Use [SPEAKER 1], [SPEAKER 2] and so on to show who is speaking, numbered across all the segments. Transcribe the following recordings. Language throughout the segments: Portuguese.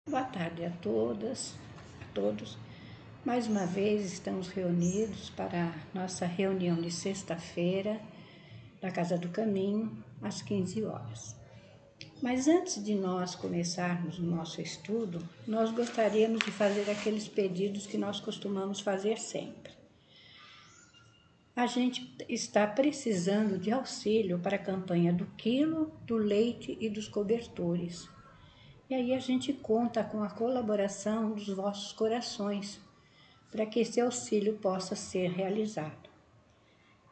[SPEAKER 1] Boa tarde a todas, a todos. Mais uma vez estamos reunidos para a nossa reunião de sexta-feira da Casa do Caminho, às 15 horas. Mas antes de nós começarmos o nosso estudo, nós gostaríamos de fazer aqueles pedidos que nós costumamos fazer sempre. A gente está precisando de auxílio para a campanha do quilo, do leite e dos cobertores. E aí a gente conta com a colaboração dos vossos corações, para que esse auxílio possa ser realizado.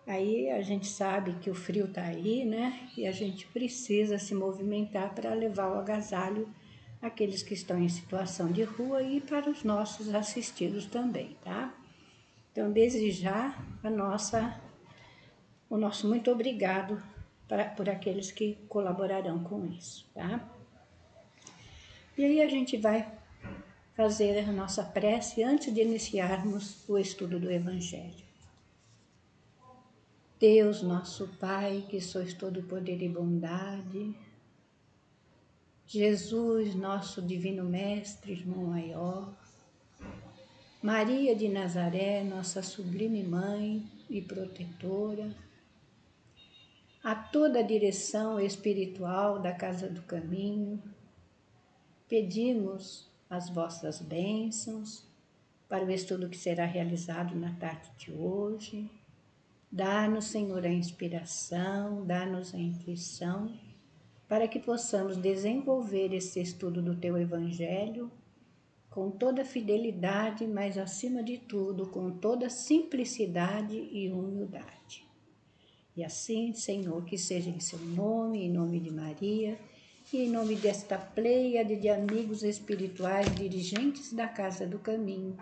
[SPEAKER 1] Aí a gente sabe que o frio está aí, né? E a gente precisa se movimentar para levar o agasalho àqueles que estão em situação de rua e para os nossos assistidos também, tá? Então, desde já, o nosso muito obrigado por aqueles que colaborarão com isso, tá? E aí a gente vai fazer a nossa prece antes de iniciarmos o estudo do Evangelho. Deus, nosso Pai, que sois todo poder e bondade, Jesus, nosso divino Mestre, irmão maior, Maria de Nazaré, nossa sublime Mãe e protetora, a toda a direção espiritual da Casa do Caminho, pedimos as vossas bênçãos para o estudo que será realizado na tarde de hoje. Dá-nos, Senhor, a inspiração, dá-nos a intuição, para que possamos desenvolver esse estudo do Teu Evangelho com toda fidelidade, mas acima de tudo, com toda simplicidade e humildade. E assim, Senhor, que seja em Seu nome, em nome de Maria, e em nome desta pleiade de amigos espirituais, dirigentes da Casa do Caminho,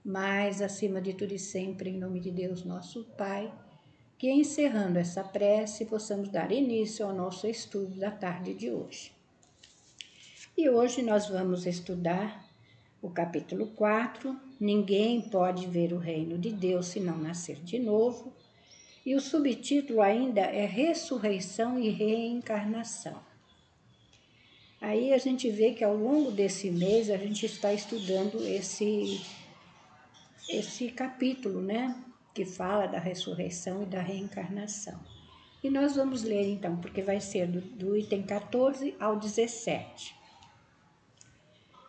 [SPEAKER 1] mas acima de tudo e sempre, em nome de Deus, nosso Pai, que encerrando essa prece, possamos dar início ao nosso estudo da tarde de hoje. E hoje nós vamos estudar o capítulo 4, Ninguém pode ver o reino de Deus se não nascer de novo, e o subtítulo ainda é Ressurreição e Reencarnação. Aí a gente vê que ao longo desse mês a gente está estudando esse capítulo, né? Que fala da ressurreição e da reencarnação. E nós vamos ler então, porque vai ser do item 14 ao 17.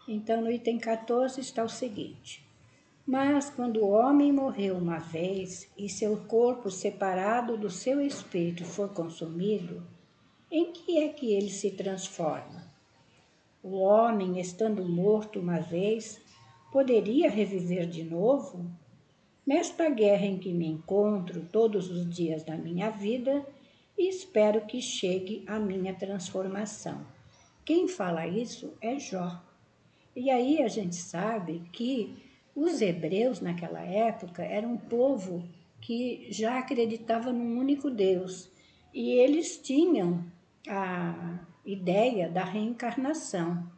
[SPEAKER 1] Então, no item 14 está o seguinte: Mas quando o homem morreu uma vez e seu corpo separado do seu espírito for consumido, em que é que ele se transforma? O homem, estando morto uma vez, poderia reviver de novo? Nesta guerra em que me encontro todos os dias da minha vida, e espero que chegue a minha transformação. Quem fala isso é Jó. E aí a gente sabe que os hebreus naquela época eram um povo que já acreditava num único Deus. E eles tinham a ideia da reencarnação.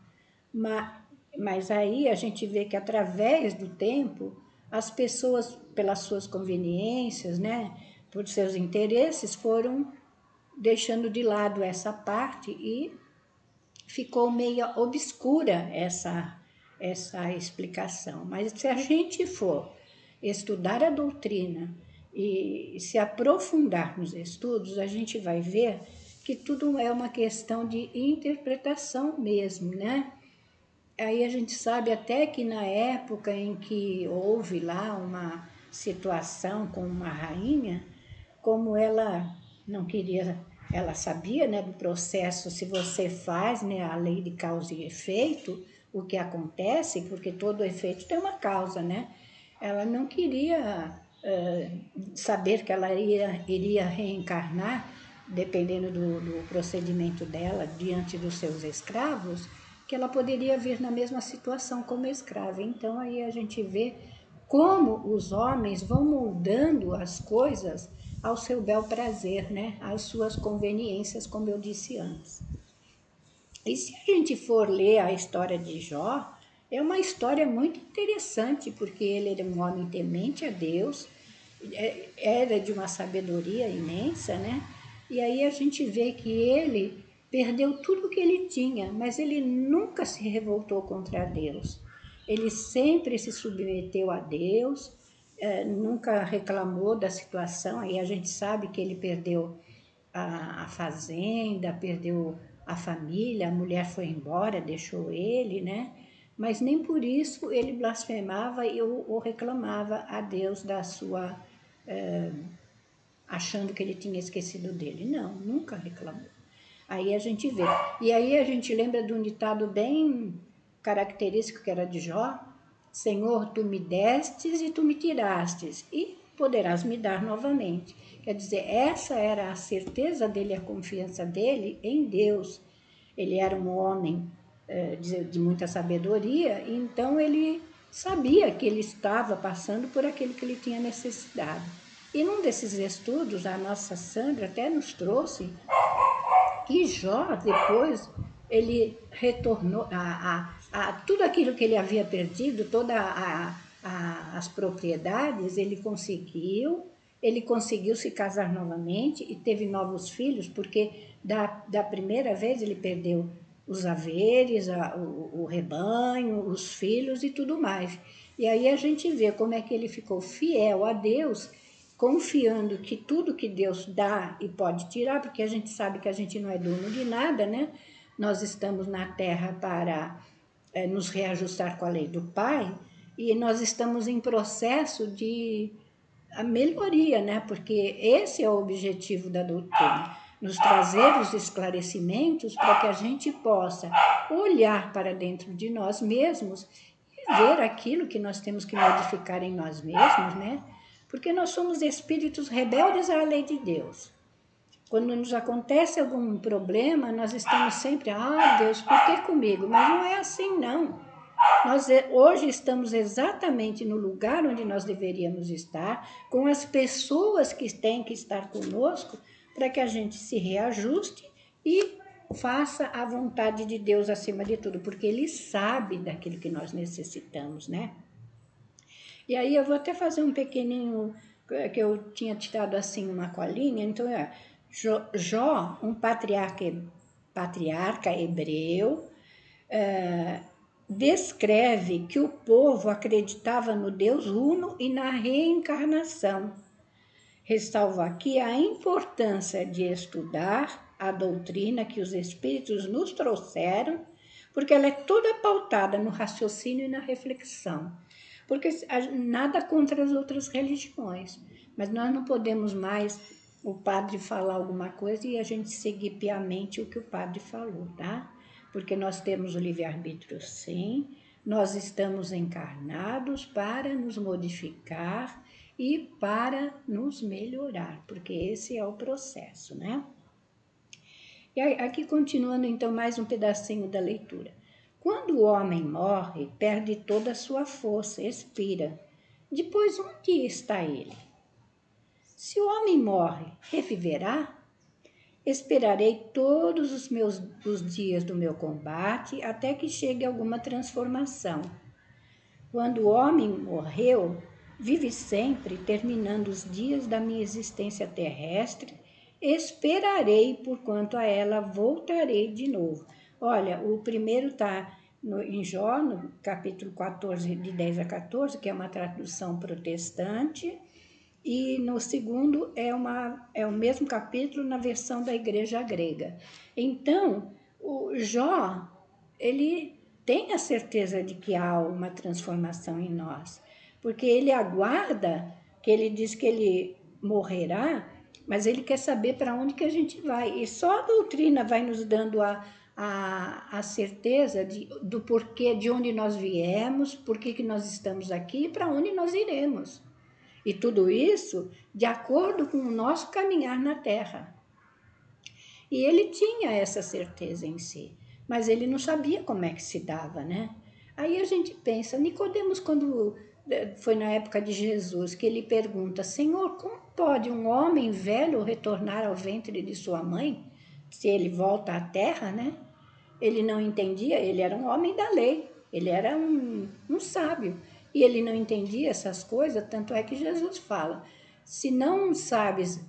[SPEAKER 1] Mas aí a gente vê que através do tempo, as pessoas, pelas suas conveniências, né, por seus interesses, foram deixando de lado essa parte e ficou meio obscura essa explicação. Mas se a gente for estudar a doutrina e se aprofundar nos estudos, a gente vai ver que tudo é uma questão de interpretação mesmo, né? Aí a gente sabe até que na época em que houve lá uma situação com uma rainha, como ela não queria, ela sabia, né, do processo, se você faz, né, a lei de causa e efeito, o que acontece, porque todo efeito tem uma causa, né? Ela não queria saber que ela iria reencarnar, dependendo do procedimento dela, diante dos seus escravos, que ela poderia vir na mesma situação como escrava. Então aí a gente vê como os homens vão moldando as coisas ao seu bel prazer, né? Às suas conveniências, como eu disse antes. E se a gente for ler a história de Jó, é uma história muito interessante, porque ele era um homem temente a Deus, era de uma sabedoria imensa, né? E aí a gente vê que ele perdeu tudo o que ele tinha, mas ele nunca se revoltou contra Deus. Ele sempre se submeteu a Deus, nunca reclamou da situação. Aí a gente sabe que ele perdeu a fazenda, perdeu a família, a mulher foi embora, deixou ele, né? Mas nem por isso ele blasfemava ou reclamava a Deus da sua, achando que ele tinha esquecido dele. Não, nunca reclamou. Aí a gente vê. E aí a gente lembra de um ditado bem característico que era de Jó: Senhor, tu me destes e tu me tirastes, e poderás me dar novamente. Quer dizer, essa era a certeza dele, a confiança dele em Deus. Ele era um homem de muita sabedoria, então ele sabia que ele estava passando por aquilo que ele tinha necessidade. E num desses estudos, a nossa Sandra até nos trouxe que Jó, depois, ele retornou a tudo aquilo que ele havia perdido, todas as propriedades, ele conseguiu se casar novamente e teve novos filhos, porque da primeira vez ele perdeu os haveres, o rebanho, os filhos e tudo mais. E aí a gente vê como é que ele ficou fiel a Deus, confiando que tudo que Deus dá e pode tirar, porque a gente sabe que a gente não é dono de nada, né? Nós estamos na terra para nos reajustar com a lei do Pai, e nós estamos em processo de a melhoria, né? Porque esse é o objetivo da doutrina, nos trazer os esclarecimentos para que a gente possa olhar para dentro de nós mesmos e ver aquilo que nós temos que modificar em nós mesmos, né? Porque nós somos espíritos rebeldes à lei de Deus. Quando nos acontece algum problema, nós estamos sempre, Deus, por que comigo? Mas não é assim, não. Nós hoje estamos exatamente no lugar onde nós deveríamos estar, com as pessoas que têm que estar conosco, para que a gente se reajuste e faça a vontade de Deus acima de tudo, porque Ele sabe daquilo que nós necessitamos, né? E aí eu vou até fazer um pequenininho, que eu tinha tirado assim uma colinha, então Jó, um patriarca hebreu, descreve que o povo acreditava no Deus Uno e na reencarnação. Ressalva aqui a importância de estudar a doutrina que os Espíritos nos trouxeram, porque ela é toda pautada no raciocínio e na reflexão. Porque nada contra as outras religiões, mas nós não podemos mais o padre falar alguma coisa e a gente seguir piamente o que o padre falou, tá? Porque nós temos o livre-arbítrio, sim, nós estamos encarnados para nos modificar e para nos melhorar, porque esse é o processo, né? E aqui continuando então mais um pedacinho da leitura. Quando o homem morre, perde toda a sua força, expira. Depois, onde está ele? Se o homem morre, reviverá? Esperarei todos os dias do meu combate até que chegue alguma transformação. Quando o homem morreu, vive sempre, terminando os dias da minha existência terrestre, esperarei, porquanto a ela voltarei de novo. Olha, o primeiro está em Jó, no capítulo 14, de 10 a 14, que é uma tradução protestante, e no segundo é o mesmo capítulo na versão da igreja grega. Então, o Jó, ele tem a certeza de que há uma transformação em nós, porque ele aguarda, que ele diz que ele morrerá, mas ele quer saber para onde que a gente vai. E só a doutrina vai nos dando a certeza do porquê, de onde nós viemos, por que nós estamos aqui e para onde nós iremos. E tudo isso de acordo com o nosso caminhar na Terra. E ele tinha essa certeza em si, mas ele não sabia como é que se dava, né? Aí a gente pensa, Nicodemos, quando foi na época de Jesus, que ele pergunta, Senhor, como pode um homem velho retornar ao ventre de sua mãe, se ele volta à terra, né? Ele não entendia, ele era um homem da lei, ele era um sábio, e ele não entendia essas coisas, tanto é que Jesus fala, se não sabes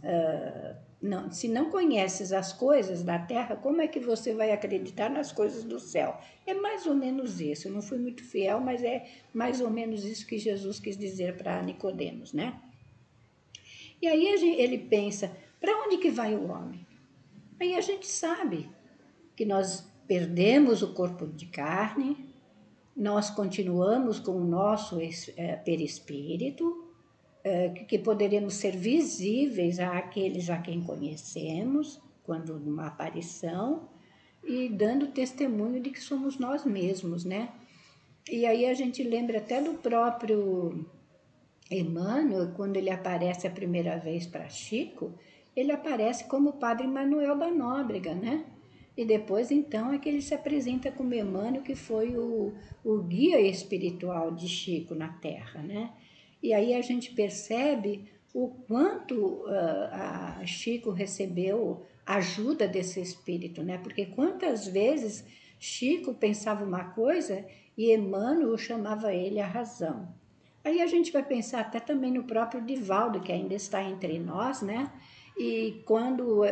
[SPEAKER 1] não, se não conheces as coisas da terra, como é que você vai acreditar nas coisas do céu? É mais ou menos isso. Eu não fui muito fiel, mas é mais ou menos isso que Jesus quis dizer para Nicodemos, né? E aí ele pensa, para onde que vai o homem? Aí a gente sabe que nós perdemos o corpo de carne, nós continuamos com o nosso perispírito, que poderemos ser visíveis àqueles a quem conhecemos, quando numa aparição, e dando testemunho de que somos nós mesmos, né? E aí a gente lembra até do próprio Emmanuel, quando ele aparece a primeira vez para Chico, ele aparece como o Padre Manuel da Nóbrega, né? E depois, então, é que ele se apresenta como Emmanuel, que foi o guia espiritual de Chico na Terra, né? E aí a gente percebe o quanto a Chico recebeu ajuda desse espírito, né? Porque quantas vezes Chico pensava uma coisa e Emmanuel chamava ele a razão. Aí a gente vai pensar até também no próprio Divaldo, que ainda está entre nós, né? E quando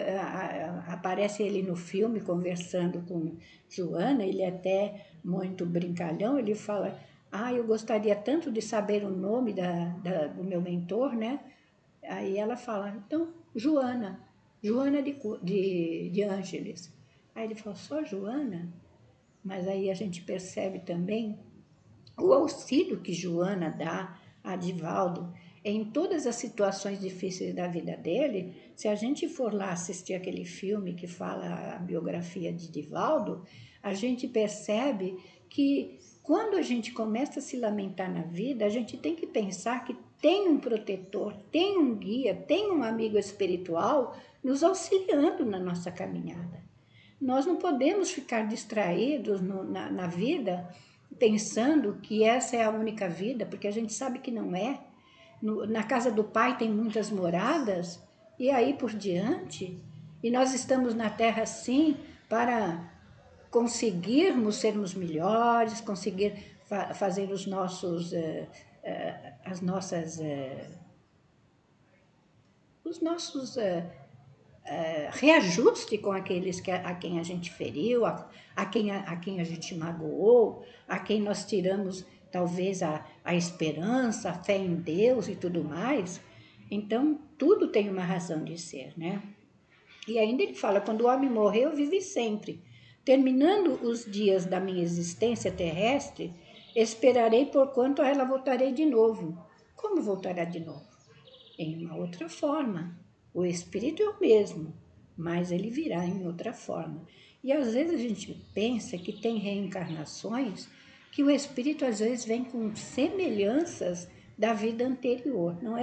[SPEAKER 1] aparece ele no filme conversando com Joana, ele é até muito brincalhão, ele fala, eu gostaria tanto de saber o nome do meu mentor, né? Aí ela fala, então, Joana, Joana de Ângeles. Aí ele falou, só Joana? Mas aí a gente percebe também o auxílio que Joana dá a Divaldo em todas as situações difíceis da vida dele. Se a gente for lá assistir aquele filme que fala a biografia de Divaldo, a gente percebe que quando a gente começa a se lamentar na vida, a gente tem que pensar que tem um protetor, tem um guia, tem um amigo espiritual nos auxiliando na nossa caminhada. Nós não podemos ficar distraídos na vida pensando que essa é a única vida, porque a gente sabe que não é. Na casa do Pai tem muitas moradas, e aí por diante. E nós estamos na Terra, sim, para conseguirmos sermos melhores, conseguir fazer os nossos, as nossas, os nossos reajuste com aqueles a quem a gente feriu, a quem a gente magoou, a quem nós tiramos talvez a esperança, a fé em Deus e tudo mais. Então, tudo tem uma razão de ser, né? E ainda ele fala, quando o homem morreu, eu vivi sempre. Terminando os dias da minha existência terrestre, esperarei por quanto a ela voltarei de novo. Como voltará de novo? Em uma outra forma. O espírito é o mesmo, mas ele virá em outra forma. E às vezes a gente pensa que tem reencarnações que o espírito às vezes vem com semelhanças da vida anterior. Não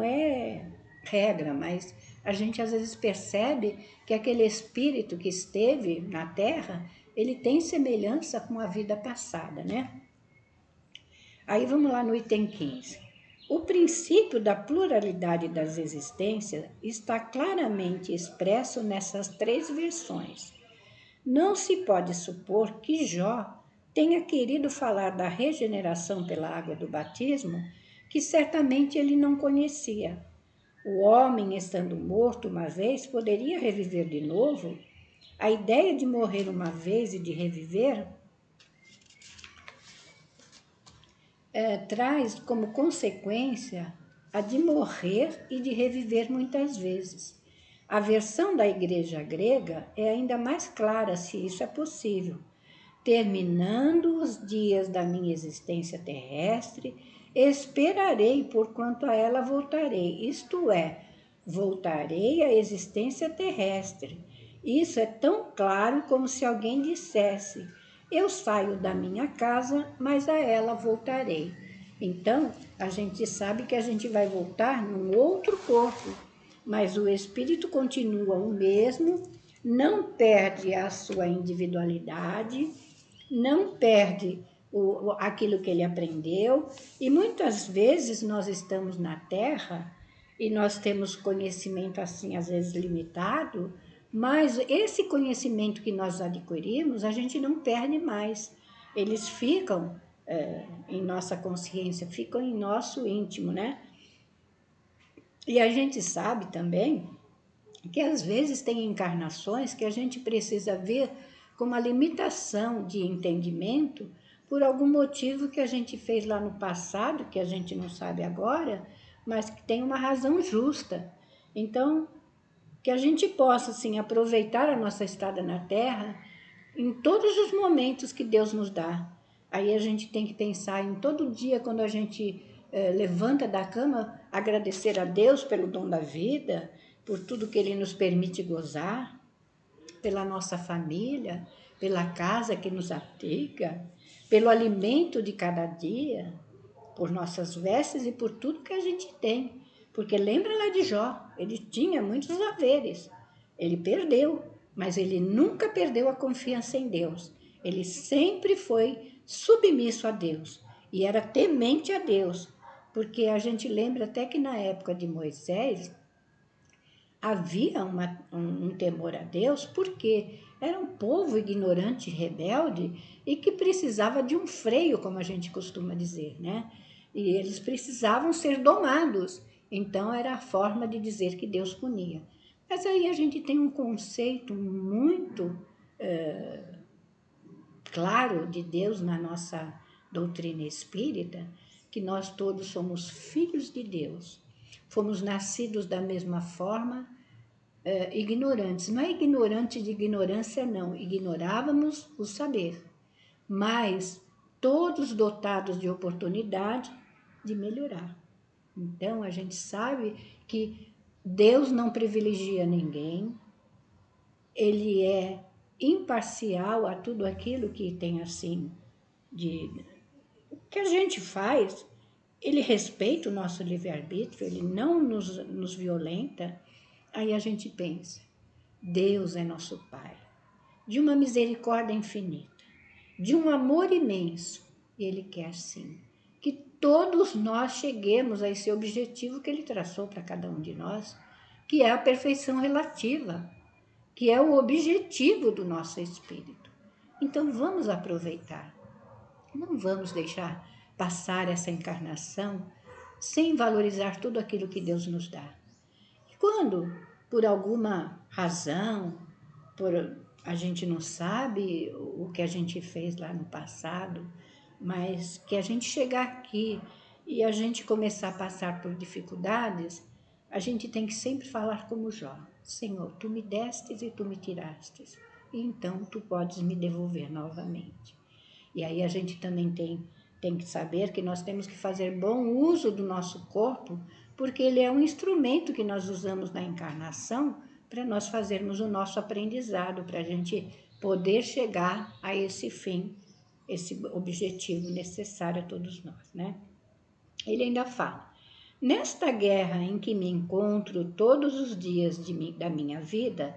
[SPEAKER 1] é regra, mas a gente às vezes percebe que aquele espírito que esteve na Terra, ele tem semelhança com a vida passada, né? Aí vamos lá no item 15. O princípio da pluralidade das existências está claramente expresso nessas três versões. Não se pode supor que Jó tenha querido falar da regeneração pela água do batismo, que certamente ele não conhecia. O homem, estando morto uma vez, poderia reviver de novo? A ideia de morrer uma vez e de reviver traz como consequência a de morrer e de reviver muitas vezes. A versão da igreja grega é ainda mais clara se isso é possível. Terminando os dias da minha existência terrestre, esperarei por quanto a ela voltarei, isto é, voltarei à existência terrestre. Isso é tão claro como se alguém dissesse: eu saio da minha casa, mas a ela voltarei. Então, a gente sabe que a gente vai voltar num outro corpo, mas o espírito continua o mesmo, não perde a sua individualidade, não perde aquilo que ele aprendeu, e muitas vezes nós estamos na Terra e nós temos conhecimento assim, às vezes limitado, mas esse conhecimento que nós adquirimos, a gente não perde mais. Eles ficam em nossa consciência, ficam em nosso íntimo, né? E a gente sabe também que às vezes tem encarnações que a gente precisa ver com uma limitação de entendimento por algum motivo que a gente fez lá no passado, que a gente não sabe agora, mas que tem uma razão justa. Então, que a gente possa, assim, aproveitar a nossa estada na Terra em todos os momentos que Deus nos dá. Aí a gente tem que pensar em todo dia, quando a gente levanta da cama, agradecer a Deus pelo dom da vida, por tudo que Ele nos permite gozar, pela nossa família, pela casa que nos abriga, pelo alimento de cada dia, por nossas vestes e por tudo que a gente tem. Porque lembra lá de Jó, ele tinha muitos haveres, ele perdeu, mas ele nunca perdeu a confiança em Deus. Ele sempre foi submisso a Deus e era temente a Deus, porque a gente lembra até que na época de Moisés havia um temor a Deus, porque era um povo ignorante, rebelde e que precisava de um freio, como a gente costuma dizer, né? E eles precisavam ser domados. Então era a forma de dizer que Deus punia. Mas aí a gente tem um conceito muito claro de Deus na nossa doutrina espírita, que nós todos somos filhos de Deus. Fomos nascidos da mesma forma, ignorantes. Não é ignorante de ignorância, não. Ignorávamos o saber, mas todos dotados de oportunidade de melhorar. Então, a gente sabe que Deus não privilegia ninguém, Ele é imparcial a tudo aquilo que tem assim, de que a gente faz. Ele respeita o nosso livre-arbítrio, Ele não nos violenta. Aí a gente pensa, Deus é nosso Pai, de uma misericórdia infinita, de um amor imenso. E Ele quer sim que todos nós cheguemos a esse objetivo que Ele traçou para cada um de nós, que é a perfeição relativa, que é o objetivo do nosso espírito. Então vamos aproveitar, não vamos deixar passar essa encarnação sem valorizar tudo aquilo que Deus nos dá. E quando, por alguma razão, a gente não sabe o que a gente fez lá no passado, mas que a gente chegar aqui e a gente começar a passar por dificuldades, a gente tem que sempre falar como Jó: Senhor, tu me destes e tu me tirastes, e então tu podes me devolver novamente. E aí a gente também tem que saber que nós temos que fazer bom uso do nosso corpo, porque ele é um instrumento que nós usamos na encarnação para nós fazermos o nosso aprendizado, para a gente poder chegar a esse fim, esse objetivo necessário a todos nós, né? Ele ainda fala: nesta guerra em que me encontro todos os dias da minha vida,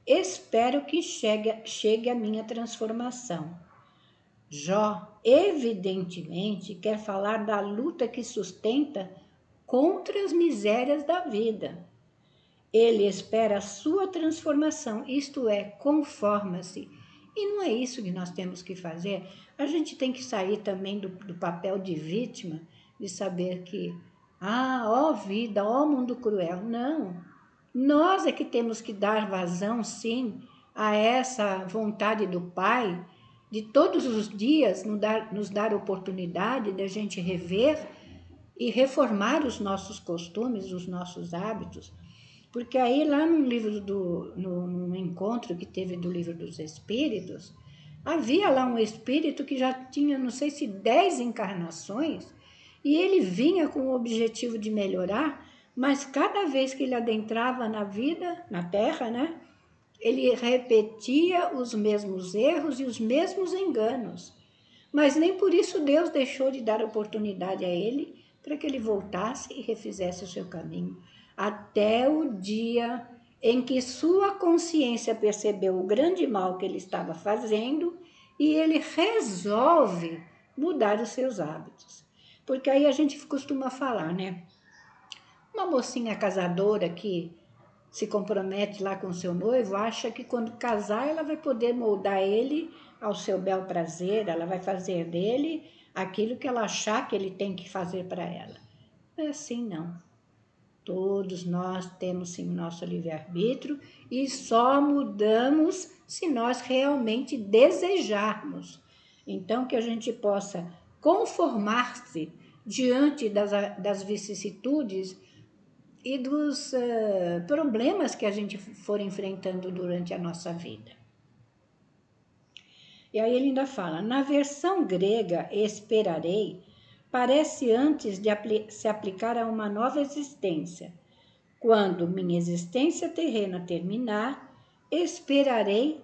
[SPEAKER 1] espero que chegue a minha transformação. Jó, evidentemente, quer falar da luta que sustenta contra as misérias da vida. Ele espera a sua transformação, isto é, conforma-se. E não é isso que nós temos que fazer. A gente tem que sair também do papel de vítima, de saber que, ó vida, ó mundo cruel. Não. Nós é que temos que dar vazão, sim, a essa vontade do Pai, de todos os dias nos dar oportunidade de a gente rever e reformar os nossos costumes, os nossos hábitos. Porque aí lá no encontro que teve do Livro dos Espíritos, havia lá um espírito que já tinha, não sei se 10 encarnações, e ele vinha com o objetivo de melhorar, mas cada vez que ele adentrava na vida, na Terra, né, ele repetia os mesmos erros e os mesmos enganos. Mas nem por isso Deus deixou de dar oportunidade a ele para que ele voltasse e refizesse o seu caminho, até o dia em que sua consciência percebeu o grande mal que ele estava fazendo e ele resolve mudar os seus hábitos. Porque aí a gente costuma falar, né? Uma mocinha casadora que se compromete lá com seu noivo, acha que quando casar ela vai poder moldar ele ao seu bel prazer, ela vai fazer dele aquilo que ela achar que ele tem que fazer para ela. Não é assim, não. Todos nós temos sim o nosso livre-arbítrio e só mudamos se nós realmente desejarmos. Então, que a gente possa conformar-se diante das vicissitudes e dos problemas que a gente for enfrentando durante a nossa vida. E aí ele ainda fala, na versão grega, esperarei, parece antes de se aplicar a uma nova existência. Quando minha existência terrena terminar, esperarei,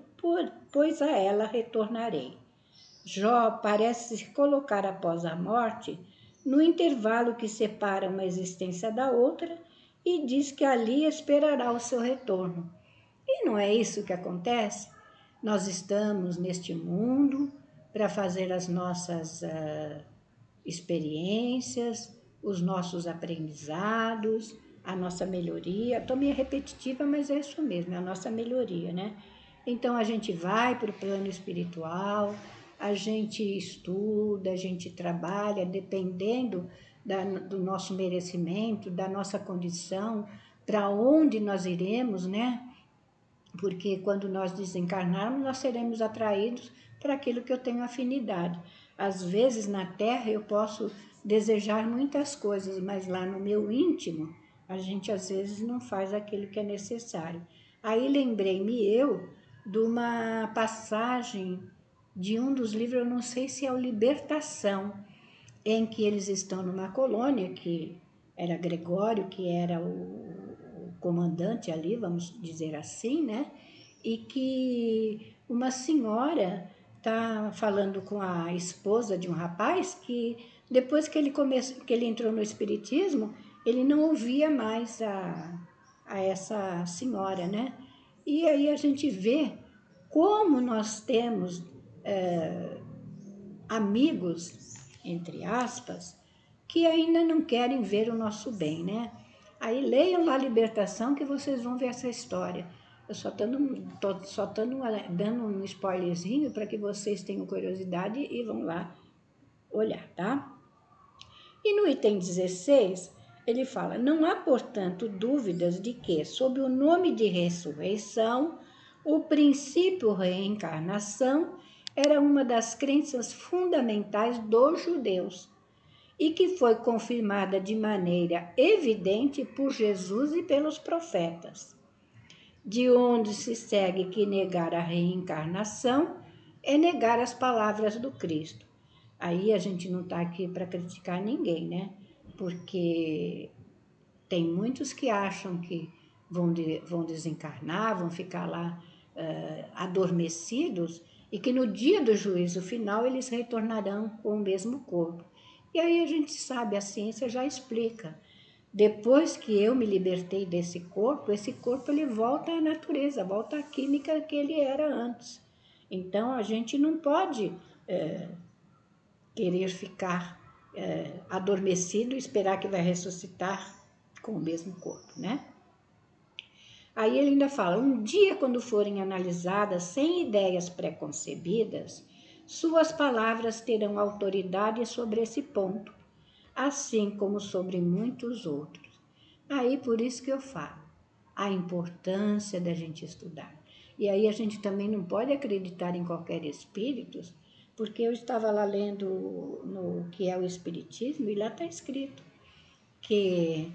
[SPEAKER 1] pois a ela retornarei. Jó parece se colocar após a morte, no intervalo que separa uma existência da outra, e diz que ali esperará o seu retorno. E não é isso que acontece? Nós estamos neste mundo para fazer as nossas experiências, os nossos aprendizados, a nossa melhoria. Estou meio repetitiva, mas é isso mesmo, é a nossa melhoria, né? Então a gente vai para o plano espiritual, a gente estuda, a gente trabalha, dependendo do nosso merecimento, da nossa condição, para onde nós iremos, né? Porque quando nós desencarnarmos, nós seremos atraídos para aquilo que eu tenho afinidade. Às vezes na Terra eu posso desejar muitas coisas, mas lá no meu íntimo, a gente às vezes não faz aquilo que é necessário. Aí lembrei-me eu de uma passagem de um dos livros, eu não sei se é o Libertação, em que eles estão numa colônia, que era Gregório, que era o comandante ali, vamos dizer assim, né? E que uma senhora está falando com a esposa de um rapaz que depois que ele entrou no espiritismo, ele não ouvia mais a essa senhora, né? E aí a gente vê como nós temos amigos, entre aspas, que ainda não querem ver o nosso bem, né? Aí leiam lá a Libertação que vocês vão ver essa história. Eu só estou dando um spoilerzinho para que vocês tenham curiosidade e vão lá olhar, tá? E no item 16, ele fala, não há, portanto, dúvidas de que, sob o nome de ressurreição, o princípio reencarnação era uma das crenças fundamentais dos judeus e que foi confirmada de maneira evidente por Jesus e pelos profetas, de onde se segue que negar a reencarnação é negar as palavras do Cristo. Aí a gente não está aqui para criticar ninguém, né? Porque tem muitos que acham que vão desencarnar, vão ficar lá adormecidos e que no dia do juízo final eles retornarão com o mesmo corpo. E aí a gente sabe, a ciência já explica. Depois que eu me libertei desse corpo, esse corpo ele volta à natureza, volta à química que ele era antes. Então a gente não pode querer ficar adormecido e esperar que vai ressuscitar com o mesmo corpo, né? Aí ele ainda fala, um dia quando forem analisadas sem ideias preconcebidas, suas palavras terão autoridade sobre esse ponto, assim como sobre muitos outros. Aí por isso que eu falo, a importância da gente estudar. E aí a gente também não pode acreditar em qualquer espírito, porque eu estava lá lendo no que é o Espiritismo e lá está escrito que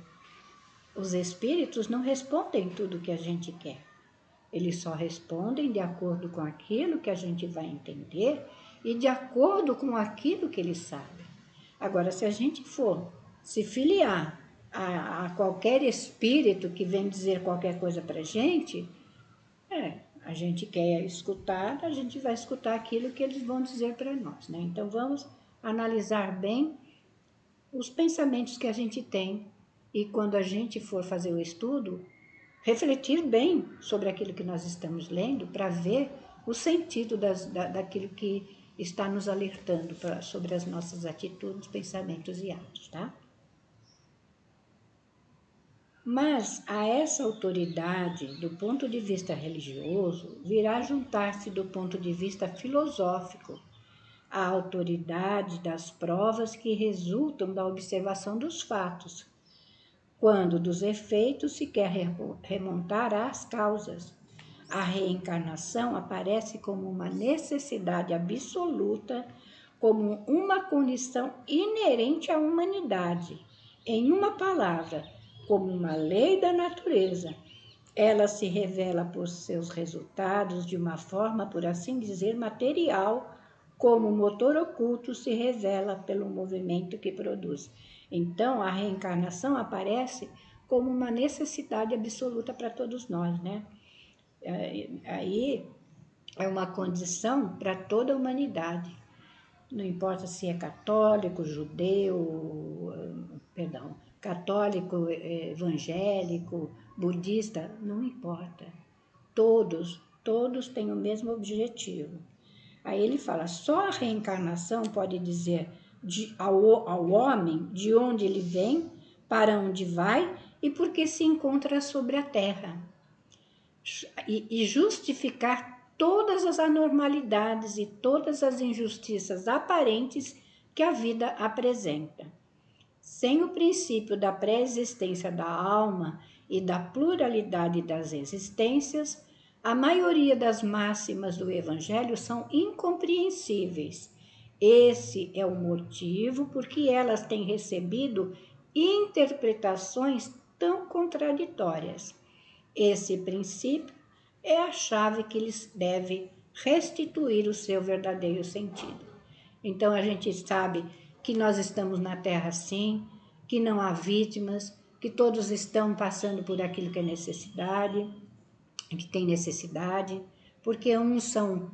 [SPEAKER 1] os espíritos não respondem tudo o que a gente quer. Eles só respondem de acordo com aquilo que a gente vai entender e de acordo com aquilo que eles sabem. Agora, se a gente for se filiar a qualquer espírito que vem dizer qualquer coisa para a gente quer escutar, a gente vai escutar aquilo que eles vão dizer para nós, né? Então, vamos analisar bem os pensamentos que a gente tem e quando a gente for fazer o estudo, refletir bem sobre aquilo que nós estamos lendo para ver o sentido daquilo que está nos alertando sobre as nossas atitudes, pensamentos e atos, tá? Mas a essa autoridade, do ponto de vista religioso, virá juntar-se do ponto de vista filosófico a autoridade das provas que resultam da observação dos fatos, quando dos efeitos se quer remontar às causas. A reencarnação aparece como uma necessidade absoluta, como uma condição inerente à humanidade. Em uma palavra, como uma lei da natureza. Ela se revela por seus resultados de uma forma, por assim dizer, material, como o motor oculto se revela pelo movimento que produz. Então, a reencarnação aparece como uma necessidade absoluta para todos nós, né? Aí é uma condição para toda a humanidade. Não importa se é católico, judeu, católico, evangélico, budista, não importa. Todos têm o mesmo objetivo. Aí ele fala, só a reencarnação pode dizer ao homem de onde ele vem, para onde vai e por que se encontra sobre a terra. E justificar todas as anormalidades e todas as injustiças aparentes que a vida apresenta. Sem o princípio da pré-existência da alma e da pluralidade das existências, a maioria das máximas do Evangelho são incompreensíveis. Esse é o motivo por que elas têm recebido interpretações tão contraditórias. Esse princípio é a chave que lhes deve restituir o seu verdadeiro sentido. Então a gente sabe que nós estamos na Terra sim, que não há vítimas, que todos estão passando por aquilo que é necessidade, que tem necessidade, porque uns são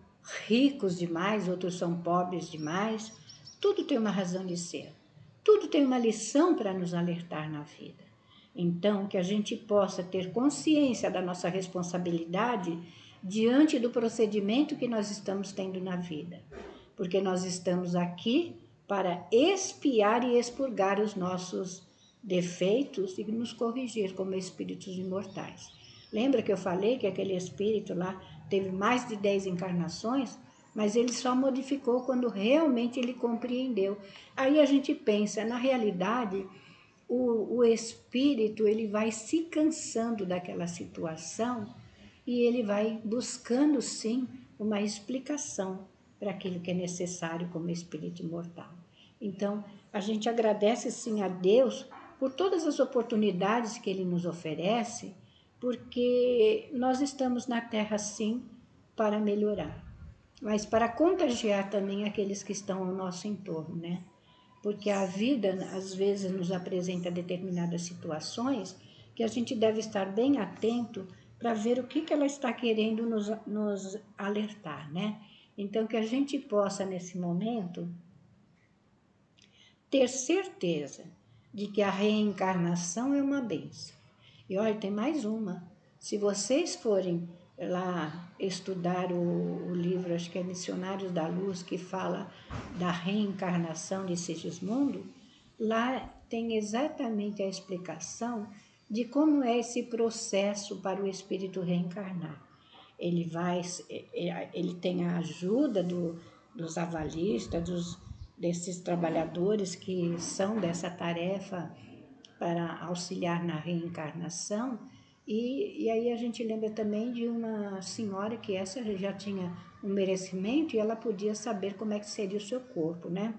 [SPEAKER 1] ricos demais, outros são pobres demais. Tudo tem uma razão de ser. Tudo tem uma lição para nos alertar na vida. Então, que a gente possa ter consciência da nossa responsabilidade diante do procedimento que nós estamos tendo na vida. Porque nós estamos aqui para expiar e expurgar os nossos defeitos e nos corrigir como espíritos imortais. Lembra que eu falei que aquele espírito lá teve mais de 10 encarnações? Mas ele só modificou quando realmente ele compreendeu. Aí a gente pensa, na realidade, o espírito ele vai se cansando daquela situação e ele vai buscando sim uma explicação para aquilo que é necessário como espírito imortal. Então, a gente agradece sim a Deus por todas as oportunidades que ele nos oferece, porque nós estamos na Terra sim para melhorar, mas para contagiar também aqueles que estão ao nosso entorno, né? Porque a vida, às vezes, nos apresenta determinadas situações que a gente deve estar bem atento para ver o que ela está querendo nos alertar, né? Então, que a gente possa, nesse momento, ter certeza de que a reencarnação é uma bênção. E olha, tem mais uma. Se vocês forem lá estudar o livro, acho que é Missionários da Luz, que fala da reencarnação de Sigismundo, lá tem exatamente a explicação de como é esse processo para o espírito reencarnar. Ele tem a ajuda dos avalistas, desses trabalhadores que são dessa tarefa para auxiliar na reencarnação. E aí a gente lembra também de uma senhora que essa já tinha um merecimento e ela podia saber como é que seria o seu corpo, né?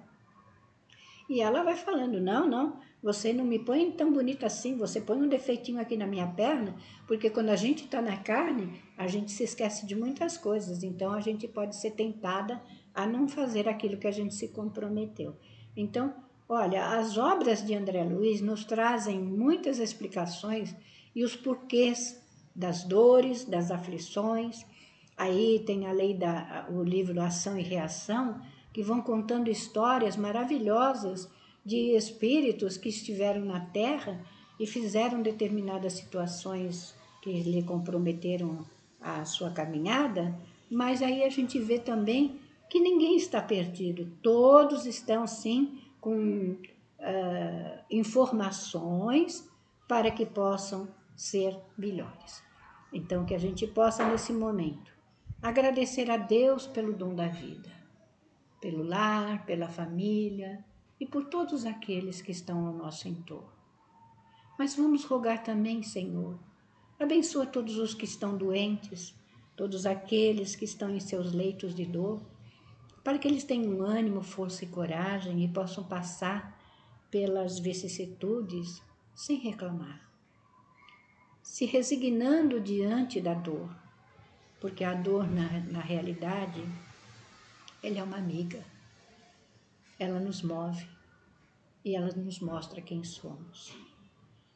[SPEAKER 1] E ela vai falando, não, você não me põe tão bonita assim, você põe um defeitinho aqui na minha perna, porque quando a gente está na carne, a gente se esquece de muitas coisas, então a gente pode ser tentada a não fazer aquilo que a gente se comprometeu. Então, olha, as obras de André Luiz nos trazem muitas explicações e os porquês das dores, das aflições. Aí tem o livro Ação e Reação, que vão contando histórias maravilhosas de espíritos que estiveram na Terra e fizeram determinadas situações que lhe comprometeram a sua caminhada, mas aí a gente vê também que ninguém está perdido, todos estão sim com informações para que possam ser melhores. Então, que a gente possa, nesse momento, agradecer a Deus pelo dom da vida, pelo lar, pela família e por todos aqueles que estão ao nosso entorno. Mas vamos rogar também, Senhor, abençoa todos os que estão doentes, todos aqueles que estão em seus leitos de dor, para que eles tenham ânimo, força e coragem e possam passar pelas vicissitudes sem reclamar, se resignando diante da dor, porque a dor, na realidade, ela é uma amiga, ela nos move e ela nos mostra quem somos.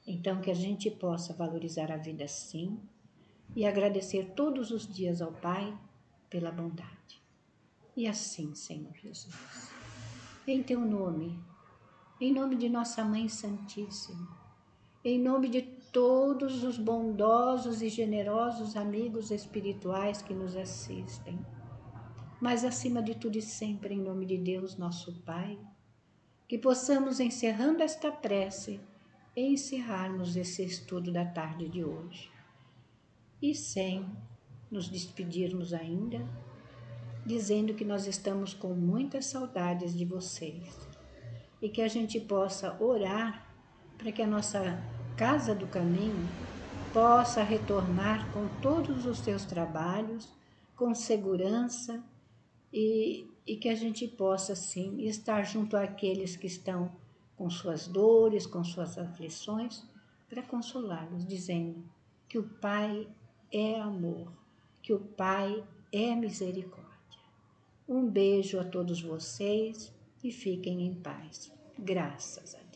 [SPEAKER 1] Então, que a gente possa valorizar a vida sim e agradecer todos os dias ao Pai pela bondade. E assim, Senhor Jesus, em Teu nome, em nome de Nossa Mãe Santíssima, em nome de todos os bondosos e generosos amigos espirituais que nos assistem, mas acima de tudo e sempre em nome de Deus, nosso Pai, que possamos, encerrando esta prece, encerrarmos esse estudo da tarde de hoje. E sem nos despedirmos ainda, dizendo que nós estamos com muitas saudades de vocês e que a gente possa orar para que a nossa Casa do Caminho possa retornar com todos os seus trabalhos, com segurança e que a gente possa, sim, estar junto àqueles que estão com suas dores, com suas aflições, para consolá-los, dizendo que o Pai é amor, que o Pai é misericórdia. Um beijo a todos vocês e fiquem em paz. Graças a Deus.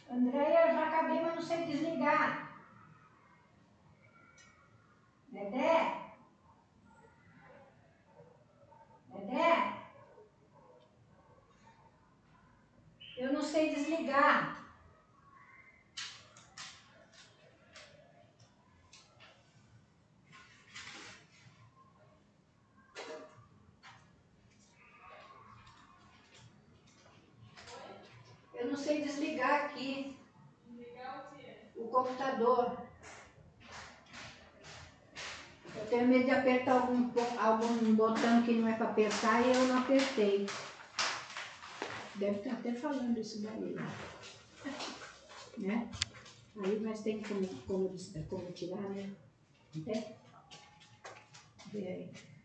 [SPEAKER 1] Andréia, já acabei, mas não sei desligar. Dedé? Dedé? Eu não sei desligar. Eu não sei desligar aqui. Desligar o quê? O computador. Eu tenho medo de apertar algum botão que não é para apertar e eu não apertei. Deve estar até falando isso daí, né? Aí nós temos como tirar, né? Vê aí.